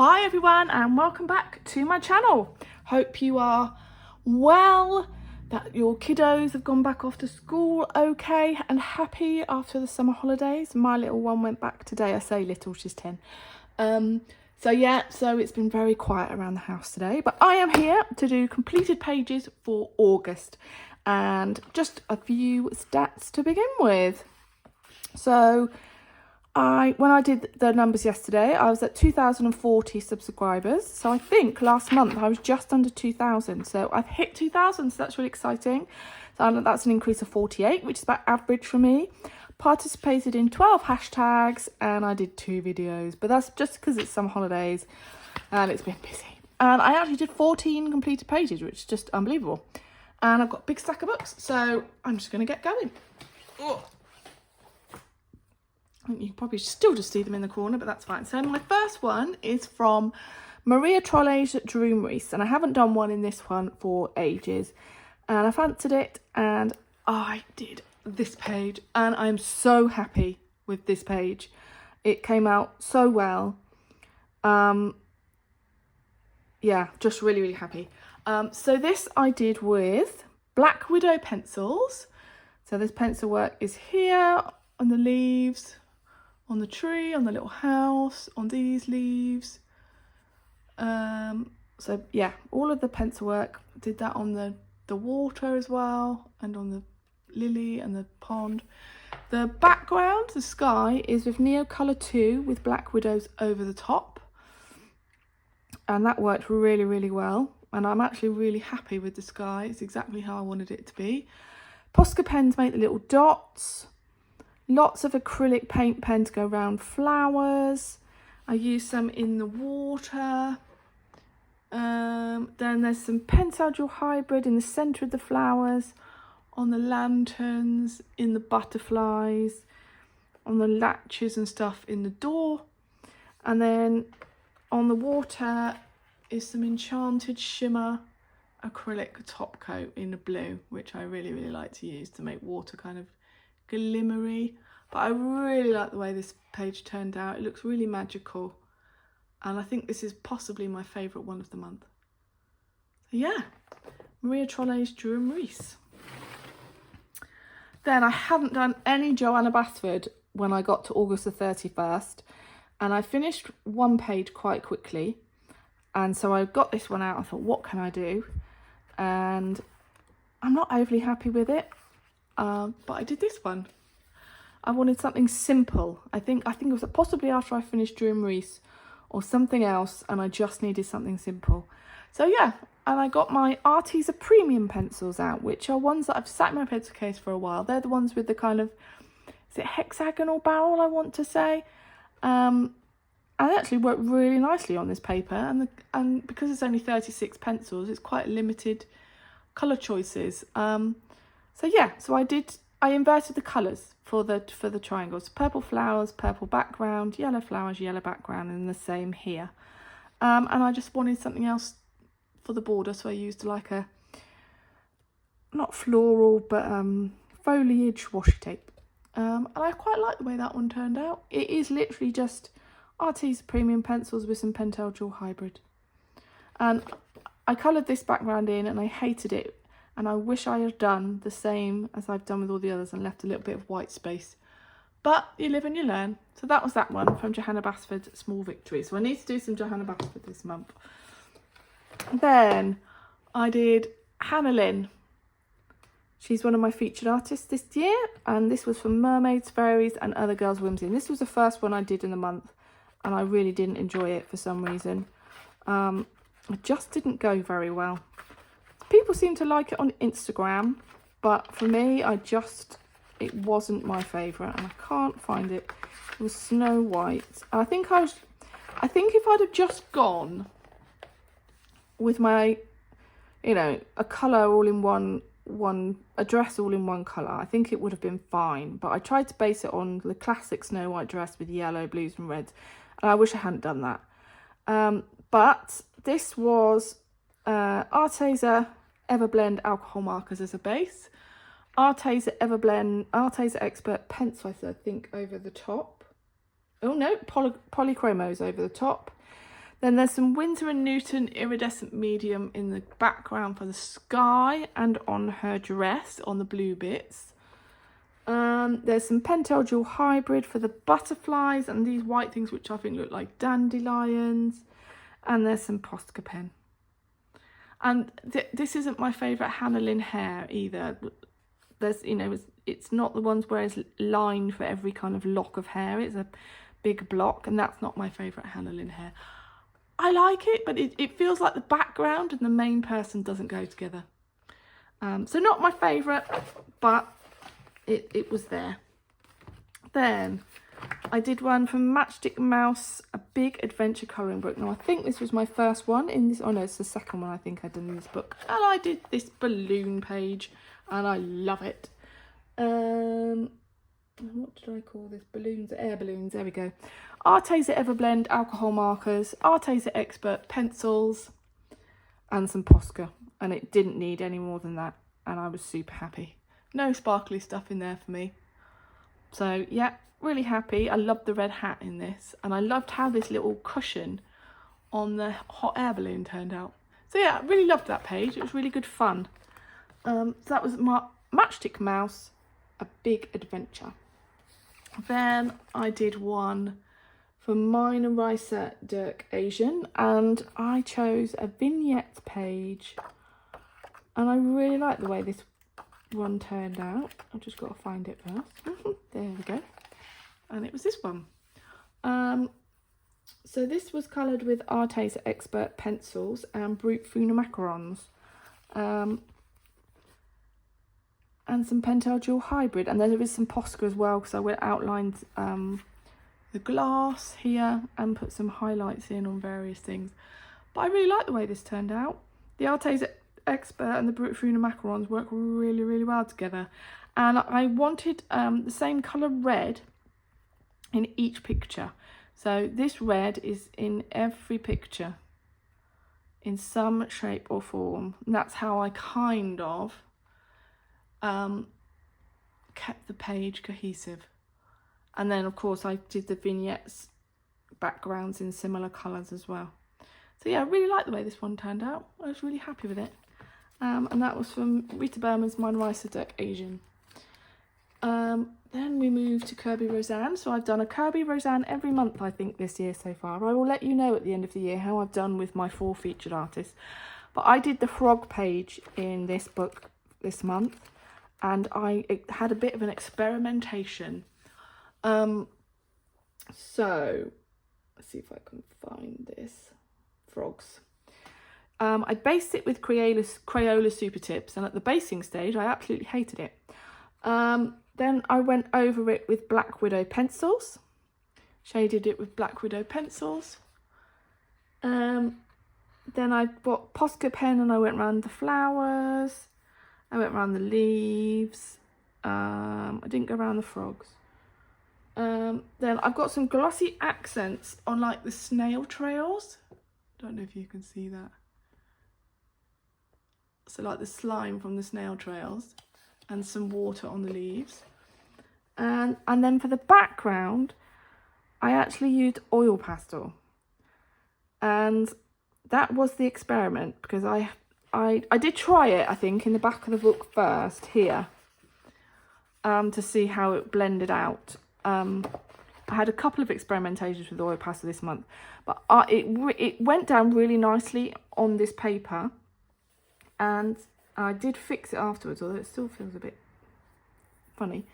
Hi everyone and welcome back to my channel. Hope you are well, that your kiddos have gone back off to school okay and happy after the summer holidays. My little one went back today. I say little, she's 10. So it's been very quiet around the house today, but I am here to do completed pages for August and just a few stats to begin with. So when I did the numbers yesterday, I was at 2,040 subscribers. So I think last month I was just under 2,000. So I've hit 2,000, so that's really exciting. So that's an increase of 48, which is about average for me. Participated in 12 hashtags and I did 2 videos, but that's just because it's summer holidays and it's been busy. And I actually did 14 completed pages, which is just unbelievable. And I've got a big stack of books, so I'm just going to get going. Oh. You can probably still just see them in the corner, but that's fine. So my first one is from Rita Trolle's Droomreis, and I haven't done one in this one for ages. And I fancied it, and I did this page, and I'm so happy with this page. It came out so well. Yeah, just really, really happy. So this I did with Black Widow pencils. So this pencil work is here on the leaves, on the tree, on the little house, on these leaves. So yeah, all of the pencil work. Did that on the water as well, and on the lily and the pond. The background, the sky, is with Neo Colour 2 with Black Widows over the top. And that worked really, really well. And I'm actually really happy with the sky. It's exactly how I wanted it to be. Posca pens make the little dots. Lots of acrylic paint pen to go around flowers. I used some in the water. Then there's some Pentel Dual Hybrid in the centre of the flowers, on the lanterns, in the butterflies, on the latches and stuff in the door. And then on the water is some Enchanted shimmer acrylic top coat in the blue, which I really, really like to use to make water kind of glimmery. But I really like the way this page turned out. It looks really magical, and I think this is possibly my favourite one of the month. So yeah, Rita Trolle's Droomreis. Then I hadn't done any Johanna Basford when I got to August the 31st, and I finished one page quite quickly, and so I got this one out. I thought, what can I do? And I'm not overly happy with it. But I did this one. I wanted something simple. I think it was possibly after I finished Droomreis or something else, and I just needed something simple. So yeah, and I got my Arteza Premium pencils out, which are ones that I've sat in my pencil case for a while. They're the ones with the kind of, is it hexagonal barrel, I want to say. And they actually work really nicely on this paper, and because it's only 36 pencils, it's quite limited colour choices. So yeah, so I inverted the colours for the triangles. Purple flowers, purple background, yellow flowers, yellow background, and the same here. And I just wanted something else for the border, so I used like a, not floral, but foliage washi tape. And I quite like the way that one turned out. It is literally just Arteza Premium pencils with some Pentel Dual Hybrid. And I coloured this background in and I hated it. And I wish I had done the same as I've done with all the others and left a little bit of white space. But you live and you learn. So that was that one from Johanna Basford, Small Victory. So I need to do some Johanna Basford this month. Then I did Lynn. She's one of my featured artists this year. And this was from Mermaids, Fairies and Other Girls' Whimsy. And this was the first one I did in the month. And I really didn't enjoy it for some reason. It just didn't go very well. People seem to like it on Instagram, but for me, it wasn't my favourite, and I can't find it. It was Snow White. I think if I'd have just gone with my, a colour all in a dress all in one colour, I think it would have been fine. But I tried to base it on the classic Snow White dress with yellow, blues and reds, and I wish I hadn't done that. But this was Arteza Everblend alcohol markers as a base, Arteza Expert pencil, I think, over the top. Oh no, polychromos over the top. Then there's some Winsor & Newton iridescent medium in the background for the sky and on her dress, on the blue bits. There's some Pentel Dual Hybrid for the butterflies and these white things which I think look like dandelions. And there's some Posca pen. And this isn't my favourite Hannah Lynn hair either. There's, you know, it's not the ones where it's lined for every kind of lock of hair. It's a big block, and that's not my favourite Hannah Lynn hair. I like it, but it feels like the background and the main person doesn't go together. So not my favourite, but it was there. Then I did one from Matchstick Mouse, a big adventure colouring book. Now I think this was my first one in this. Oh no, it's the second one I think I'd done in this book. And I did this balloon page, and I love it. What did I call this? Balloons, air balloons. There we go. Arteza Everblend alcohol markers, Arteza Expert pencils, and some Posca. And it didn't need any more than that, and I was super happy. No sparkly stuff in there for me. So yeah, really happy. I loved the red hat in this, and I loved how this little cushion on the hot air balloon turned out. So yeah, I really loved that page. It was really good fun. So that was my Matchstick Mouse, a big adventure. Then I did one for mine and Risa Dirk Asian, and I chose a vignettes page, and I really like the way this one turned out. I've just got to find it first. There we go. And it was this one. So this was coloured with Arteza Expert pencils and Brute Funa macarons. And some Pentel Dual Hybrid, and there is some Posca as well, because I went outlined the glass here and put some highlights in on various things. But I really like the way this turned out. The Arteza Expert and the Brute Funa macarons work really, really well together. And I wanted the same colour red in each picture. So this red is in every picture in some shape or form. And that's how I kind of kept the page cohesive. And then of course I did the vignettes backgrounds in similar colours as well. So yeah, I really like the way this one turned out. I was really happy with it. And that was from Rita Berman's Mine Risa Dirk Asian. Then we moved to Kerby Rosanes. So I've done a Kerby Rosanes every month I think this year so far. I will let you know at the end of the year how I've done with my 4 featured artists. But I did the frog page in this book this month, and it had a bit of an experimentation. So let's see if I can find this. Frogs. I based it with Crayola Super Tips, and at the basing stage I absolutely hated it. Then I went over it with Black Widow pencils, shaded it with Black Widow pencils. Then I bought Posca pen and I went around the flowers. I went around the leaves. I didn't go around the frogs. Then I've got some glossy accents on like the snail trails. Don't know if you can see that. So like the slime from the snail trails and some water on the leaves. And then for the background, I actually used oil pastel. And that was the experiment, because I did try it, I think, in the back of the book first here, to see how it blended out. I had a couple of experimentations with oil pastel this month, but it went down really nicely on this paper, and I did fix it afterwards, although it still feels a bit funny.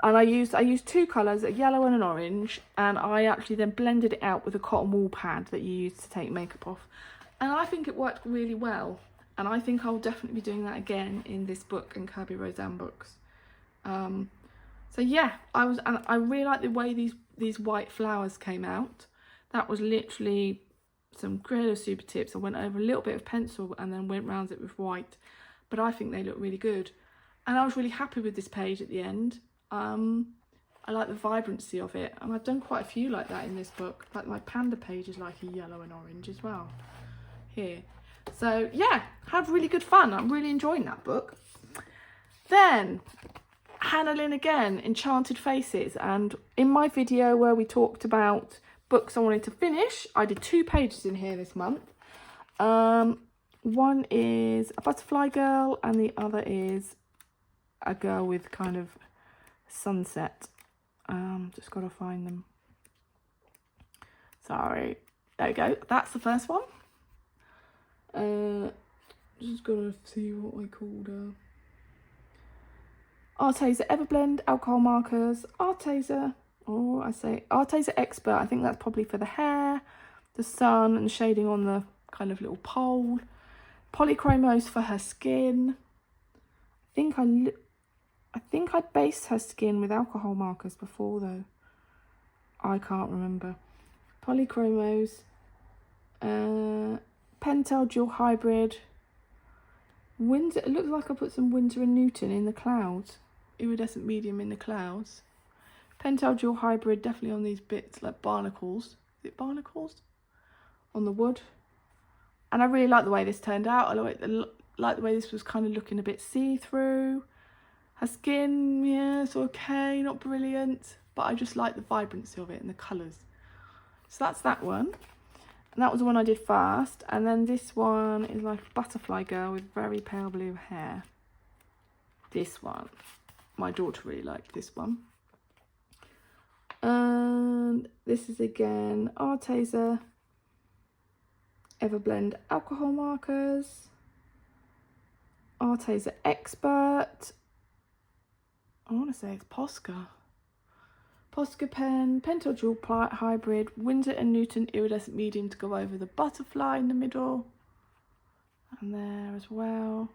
And I used 2 colours, a yellow and an orange, and I actually then blended it out with a cotton wool pad that you use to take makeup off. And I think it worked really well, and I think I'll definitely be doing that again in this book and Kerby Rosanes books. So yeah, I really like the way these white flowers came out. That was literally some Crayola Super Tips. I went over a little bit of pencil and then went round it with white, but I think they look really good. And I was really happy with this page at the end. I like the vibrancy of it, and I've done quite a few like that in this book. Like my panda page is like a yellow and orange as well here. So yeah, had really good fun. I'm really enjoying that book. Then Hannah Lynn again, Enchanted Faces, and in my video where we talked about books I wanted to finish. I did 2 pages in here this month. One is a butterfly girl and the other is a girl with kind of sunset. Just got to find them. Sorry. There we go. That's the first one. Just got to see what I called her. Arteza Everblend, alcohol markers, Arteza, or I say Arteza Expert. I think that's probably for the hair, the sun and shading on the kind of little pole. Polychromos for her skin. I think I based her skin with alcohol markers before though. I can't remember. Polychromos. Pentel Dual Hybrid. Windsor. It looks like I put some Winsor and Newton in the clouds. Iridescent medium in the clouds. Pentel Dual Hybrid, definitely on these bits like barnacles. Is it barnacles? On the wood. And I really like the way this turned out. I like the way this was kind of looking a bit see-through. Her skin, yeah, it's okay, not brilliant. But I just like the vibrancy of it and the colours. So that's that one. And that was the one I did first. And then this one is like a butterfly girl with very pale blue hair. This one. My daughter really liked this one. And this is again Arteza Everblend alcohol markers. Arteza Expert. I want to say it's Posca. Posca pen, Pentel Dual Hybrid, Winsor and Newton iridescent medium to go over the butterfly in the middle. And there as well.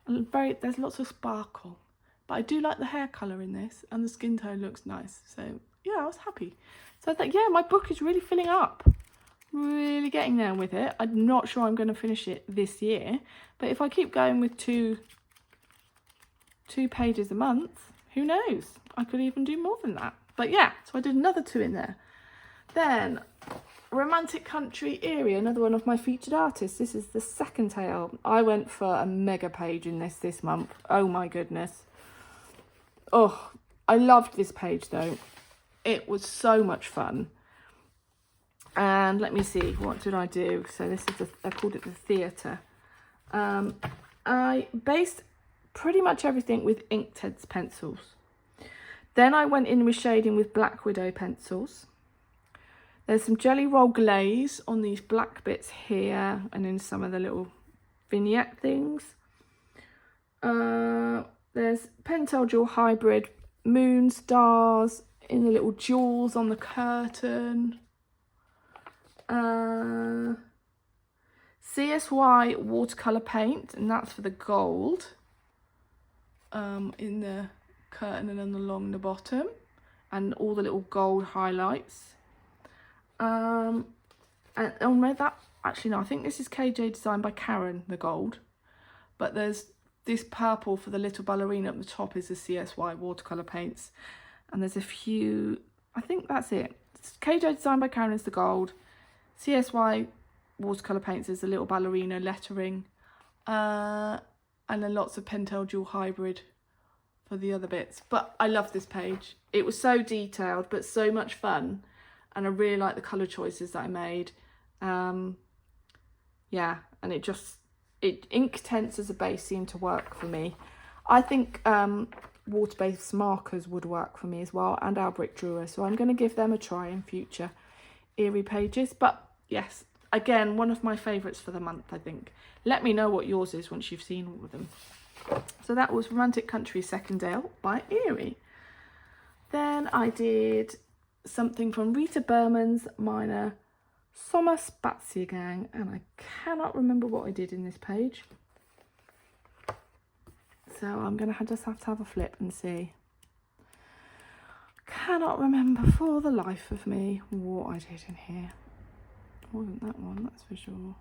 And there's lots of sparkle. But I do like the hair colour in this and the skin tone looks nice. So yeah, I was happy. So I thought, yeah, my book is really filling up. Really getting there with it. I'm not sure I'm going to finish it this year. But if I keep going with two pages a month, who knows? I could even do more than that. But yeah, so I did another 2 in there. Then Romantic Country Eerie, another one of my featured artists. This is the second tale. I went for a mega page in this month. Oh my goodness. Oh, I loved this page though. It was so much fun. And let me see, what did I do? So this is I called it the theatre. I based pretty much everything with Enchanted pencils. Then I went in with shading with Black Widow pencils. There's some Jelly Roll glaze on these black bits here and in some of the little vignette things. There's Pentel Dual Hybrid moon stars in the little jewels on the curtain. CSY watercolour paint, and that's for the gold in the curtain and then along the bottom, and all the little gold highlights. And that actually no, I think this is KJ designed by Karen, the gold, but there's this purple for the little ballerina at the top is the CSY watercolour paints, and there's a few, I think that's it. It's KJ designed by Karen is the gold, CSY watercolour paints is the little ballerina lettering, and then lots of Pentel Dual Hybrid for the other bits. But I love this page. It was so detailed but so much fun, and I really like the colour choices that I made. Yeah, and ink tints as a base seemed to work for me. I think water-based markers would work for me as well, and Albrecht Dürer, so I'm going to give them a try in future eerie pages. But yes, again, one of my favourites for the month, I think. Let me know what yours is once you've seen all of them. So that was Romantic Country Second Tale by Eerie. Then I did something from Rita Berman's Minor Sommerspaziergang, and I cannot remember what I did in this page. So I'm going to just have to have a flip and see. Cannot remember for the life of me what I did in here. It wasn't that one, that's for sure.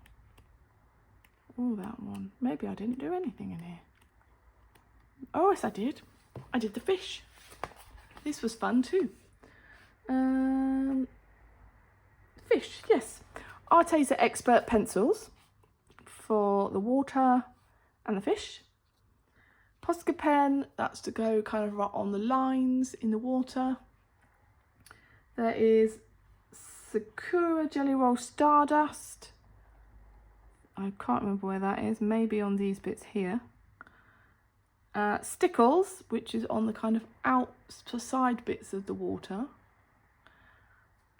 Oh, that one. Maybe I didn't do anything in here. Oh, yes, I did. I did the fish. This was fun too. Fish, yes. Arteza Expert pencils for the water and the fish. Posca pen, that's to go kind of right on the lines in the water. There is Sakura Jelly Roll Stardust. I can't remember where that is, maybe on these bits here. Stickles, which is on the kind of outside bits of the water.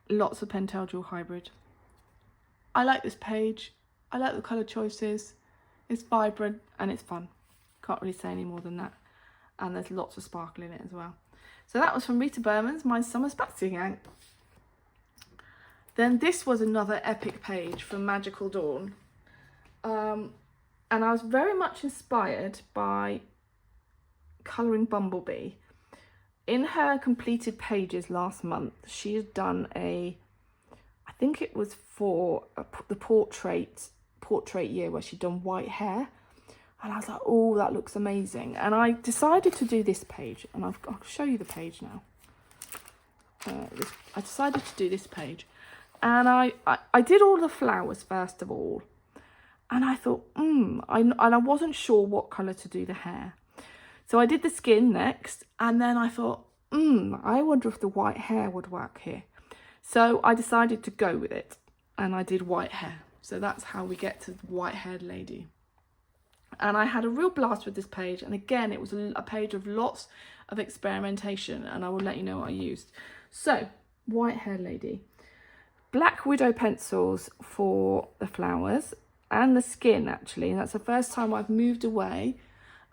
Lots of Pentel Jewel Hybrid. I like this page. I like the colour choices. It's vibrant and it's fun. Can't really say any more than that. And there's lots of sparkle in it as well. So that was from Rita Berman's My Summer Spatzing Gang. Then this was another epic page from Magical Dawn. And I was very much inspired by Colouring Bumblebee. In her completed pages last month, she had done I think it was for the portrait year where she'd done white hair. And I was like, oh, that looks amazing. And I decided to do this page. And I'll show you the page now. I decided to do this page. And I did all the flowers first of all. And I thought, and I wasn't sure what colour to do the hair. So I did the skin next. And then I thought, I wonder if the white hair would work here. So I decided to go with it. And I did white hair. So that's how we get to the white-haired lady. And I had a real blast with this page. And again, it was a page of lots of experimentation. And I will let you know what I used. So, white-haired lady. Black Widow pencils for the flowers and the skin, actually. And that's the first time I've moved away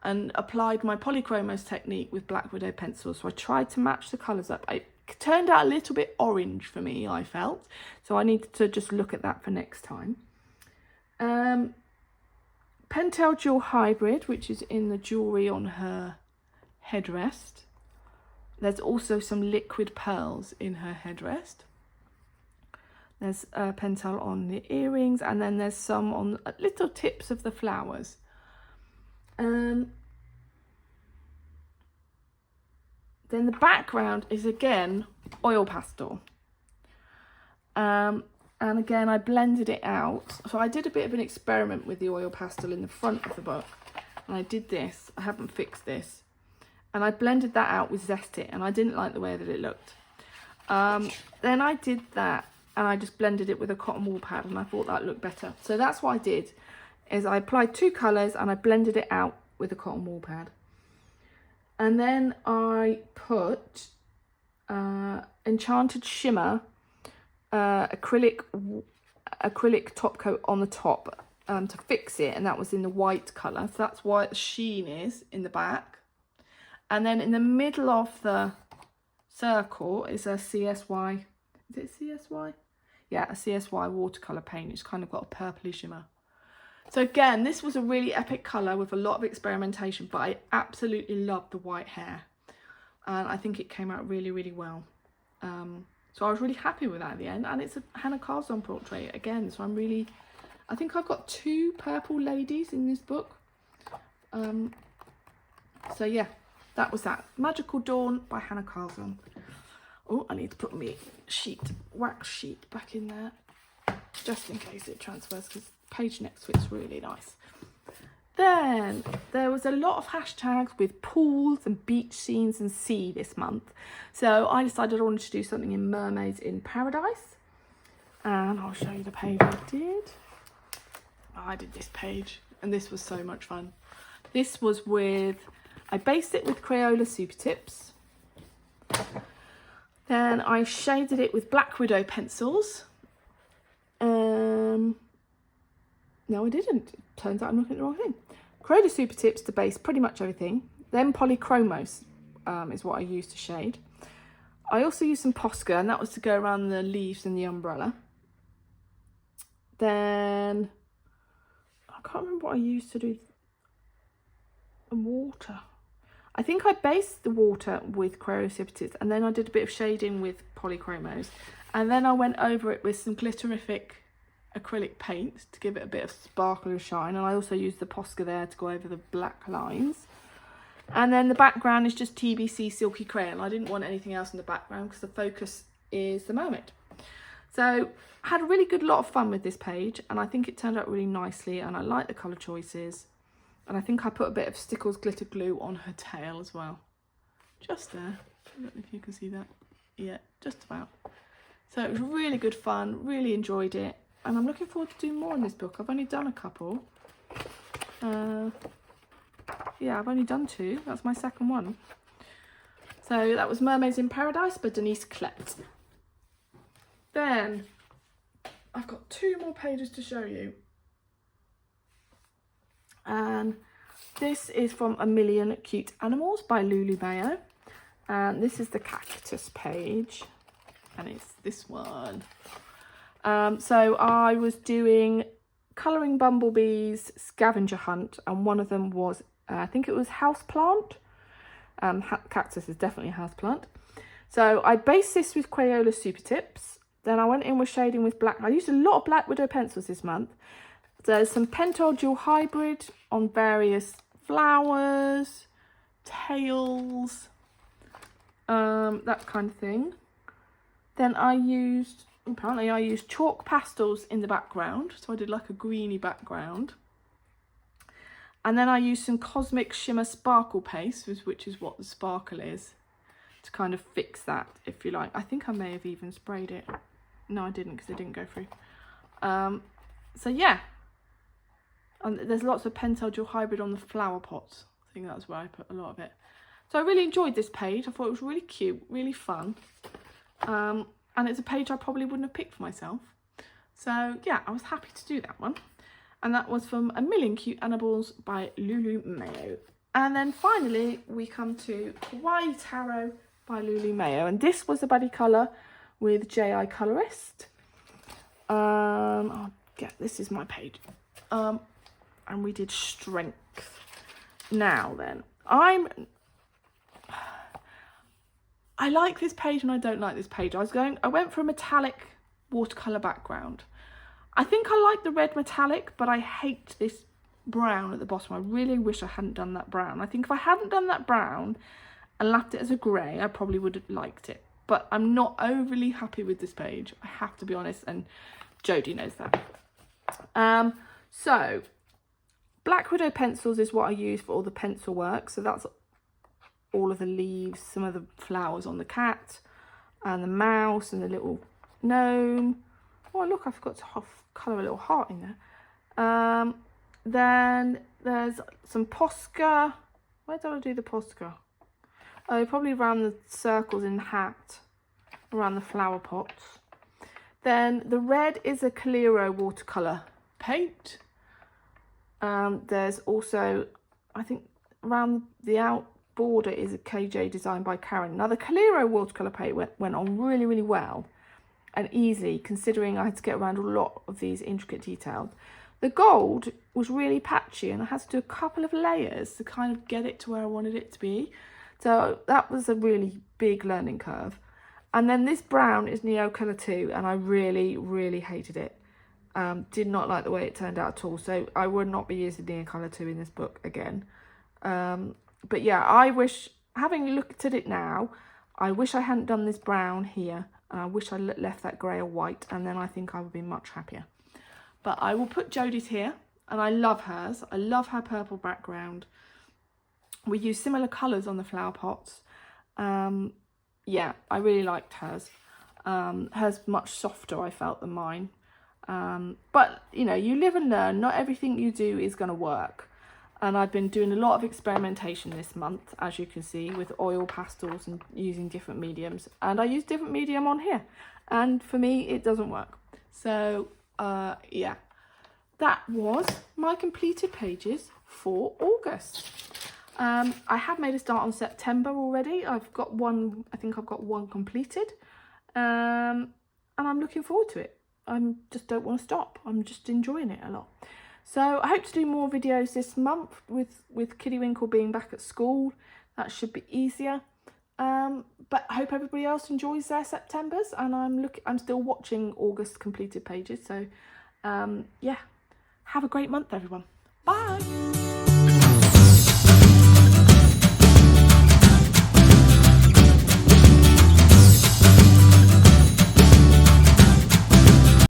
and applied my polychromos technique with Black Widow pencils. So I tried to match the colours up. It turned out a little bit orange for me, I felt. So I needed to just look at that for next time. Pentel Jewel Hybrid, which is in the jewellery on her headrest. There's also some liquid pearls in her headrest. There's Pentel on the earrings, and then there's some on little tips of the flowers. Then the background is again oil pastel. And again, I blended it out. So I did a bit of an experiment with the oil pastel in the front of the book. And I did this. I haven't fixed this. And I blended that out with Zest It. And I didn't like the way that it looked. Then I did that. And I just blended it with a cotton wool pad. And I thought that looked better. So that's what I did. Is I applied 2 colours. And I blended it out with a cotton wool pad. And then I put Enchanted Shimmer acrylic top coat on the top to fix it, and that was in the white colour. So that's why the sheen is in the back. And then in the middle of the circle is a CSY. Is it CSY? Yeah, a CSY watercolour paint. It's kind of got a purpley shimmer. So again, this was a really epic colour with a lot of experimentation, but I absolutely loved the white hair. And I think it came out really, really well. So I was really happy with that at the end. And it's a Hannah Karlzon portrait again. So I think I've got 2 purple ladies in this book. So yeah, that was that. Magical Dawn by Hannah Karlzon. Oh, I need to put my wax sheet back in there. Just in case it transfers, because page next to it's really nice. Then there was a lot of hashtags with pools and beach scenes and sea this month. So I decided I wanted to do something in Mermaids in Paradise. And I'll show you the page I did. I did this page and this was so much fun. This was I based it with Crayola Super Tips. Then I shaded it with Black Widow pencils. No, I didn't. Turns out I'm looking at the wrong thing. Crayola Super Tips to base pretty much everything. Then Polychromos is what I used to shade. I also used some Posca, and that was to go around the leaves and the umbrella. Then I can't remember what I used to do. Water. I think I based the water with Crayola Super Tips, and then I did a bit of shading with Polychromos. And then I went over it with some glitterific acrylic paint to give it a bit of sparkle and shine, and I also used the Posca there to go over the black lines. And then the background is just TBC Silky Crayon. I didn't want anything else in the background because the focus is the mermaid. So I had a really good lot of fun with this page, and I think it turned out really nicely, and I like the colour choices. And I think I put a bit of Stickles glitter glue on her tail as well, just there. I don't know if you can see that. Yeah, just about. So it was really good fun, really enjoyed it. And I'm looking forward to doing more in this book. I've only done a couple. Yeah, I've only done 2. That's my second one. So that was Mermaids in Paradise by Denise Klett. Then I've got 2 more pages to show you. And this is from A Million Cute Animals by Lulu Mayo. And this is the cactus page. And it's this one. So I was doing colouring bumblebees scavenger hunt, and one of them was, I think it was houseplant. Cactus is definitely a houseplant. So I based this with Crayola Super Tips. Then I went in with shading with black. I used a lot of Black Widow pencils this month. There's some Pentel Dual Hybrid on various flowers, tails, that kind of thing. Then apparently I used chalk pastels in the background. So I did like a greeny background. And then I used some Cosmic Shimmer Sparkle Paste, which is what the sparkle is, to kind of fix that, if you like. I think I may have even sprayed it. No, I didn't, because it didn't go through. So yeah. And there's lots of Pentel Dual Hybrid on the flower pots. I think that's where I put a lot of it. So I really enjoyed this page. I thought it was really cute, really fun. And it's a page I probably wouldn't have picked for myself. So yeah, I was happy to do that one. And that was from A Million Cute Animals by Lulu Mayo. And then finally, we come to Kawaii Tarot by Lulu Mayo. And this was a buddy colour with J.I. Colorist. This is my page. And we did Strength. Now then, I like this page and I don't like this page. I went for a metallic watercolour background. I think I like the red metallic, but I hate this brown at the bottom. I really wish I hadn't done that brown. I think if I hadn't done that brown and left it as a grey, I probably would have liked it. But I'm not overly happy with this page, I have to be honest, and Jodie knows that. So Black Widow pencils is what I use for all the pencil work. So that's all of the leaves, some of the flowers on the cat, and the mouse, and the little gnome. Oh, look, I forgot to colour a little heart in there. Then there's some Posca. Where did I do the Posca? Oh, probably around the circles in the hat, around the flower pots. Then the red is a Calero watercolour paint. There's also, I think, around the out border is a KJ designed by Karen. Now the Calero watercolour paint went on really, really well and easy, considering I had to get around a lot of these intricate details. The gold was really patchy and I had to do a couple of layers to kind of get it to where I wanted it to be. So that was a really big learning curve. And then this brown is Neo Colour 2 and I really, really hated it. Did not like the way it turned out at all. So I would not be using Neo Colour 2 in this book again. But yeah, I wish, having looked at it now, I wish I hadn't done this brown here. And I wish I left that grey or white, and then I think I would be much happier. But I will put Jodie's here, and I love hers. I love her purple background. We use similar colours on the flower pots. Yeah, I really liked hers. Hers much softer, I felt, than mine. But, you know, you live and learn. Not everything you do is going to work. And I've been doing a lot of experimentation this month, as you can see, with oil pastels and using different mediums. And I use different medium on here. And for me, it doesn't work. So, yeah. That was my completed pages for August. I have made a start on September already. I've got one, I think I've got one completed. And I'm looking forward to it. I just don't want to stop. I'm just enjoying it a lot. So I hope to do more videos this month with Kiddiewinkle being back at school. That should be easier. But I hope everybody else enjoys their Septembers, and I'm still watching August completed pages. So yeah, have a great month, everyone. Bye.